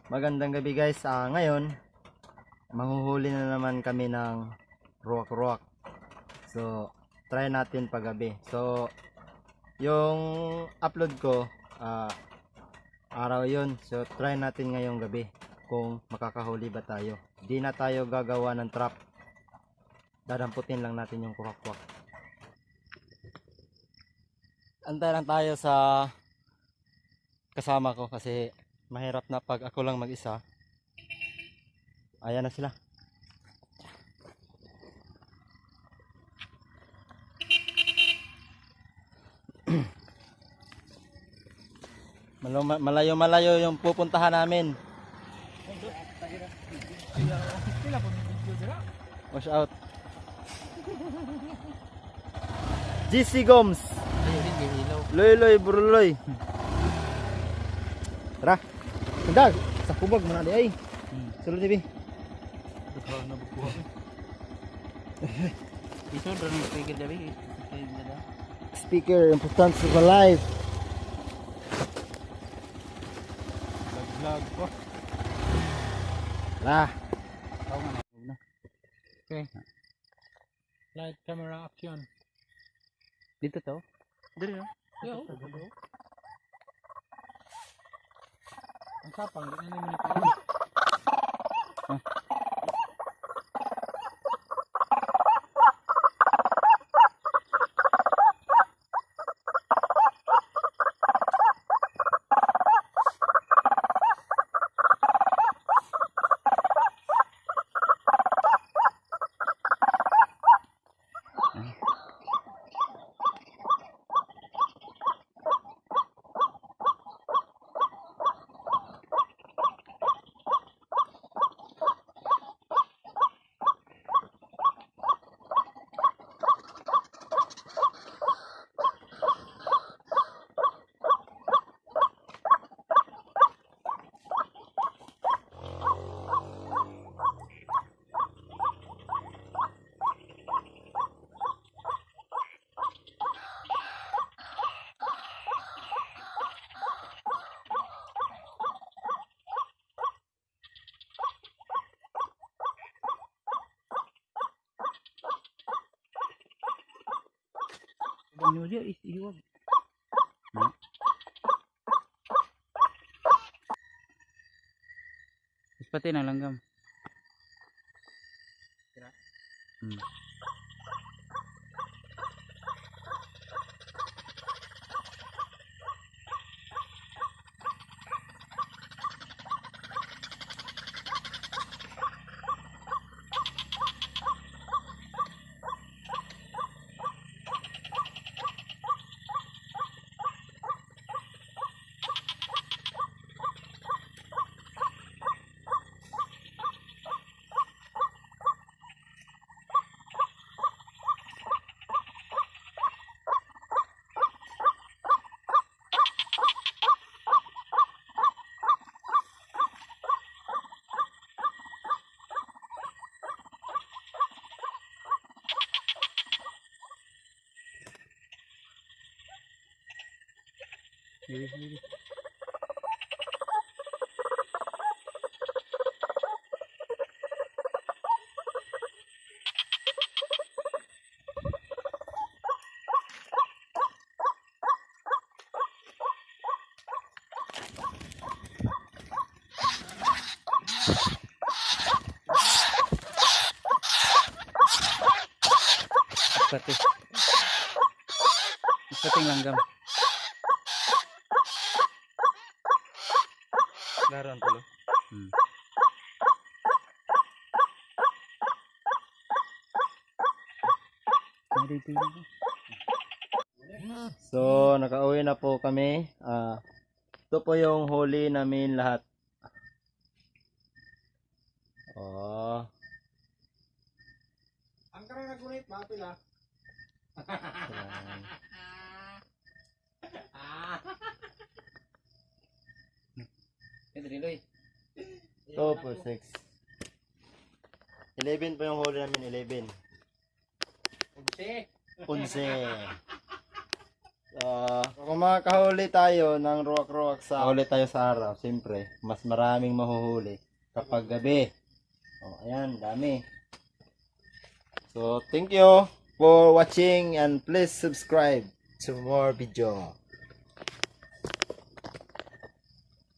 Magandang gabi guys. Ngayon, manghuhuli na naman kami ng ruwak-ruwak. So, try natin paggabi. So, yung upload ko, araw yun. So, try natin ngayong gabi kung makakahuli ba tayo. Di na tayo gagawa ng trap. Dadamputin lang natin yung ruwak-ruwak. Antay lang tayo sa kasama ko kasi mahirap na pag ako lang mag-isa. Ayan na sila. Malayo-malayo yung pupuntahan namin. Wash out. GC Gomes. Loy-loy, buruloy. Tara. Hendak. Sa kubag mana di ay. Sulod dibi. Iso drone speaker dabi. Speaker important sa life. Vlog ko. Lah. Okay. Light camera action. Dito to. Dili no? Yo. Ang sapang di na naman ito. New Year is iwag. Pati na langgam. Lilis. Pati langgam. Laruan tulo. So, nakauwi na po kami. Ito po yung huli namin lahat. Oh. Ang karang nagunit mapila. Ito po 6. 11 po yung huli namin, 11. 11. Kung makakahuli tayo ng ruwak-ruwak sa huli tayo sa araw, siyempre, mas maraming mahuhuli kapag gabi. Ayan, dami. So, thank you for watching and please subscribe to more video.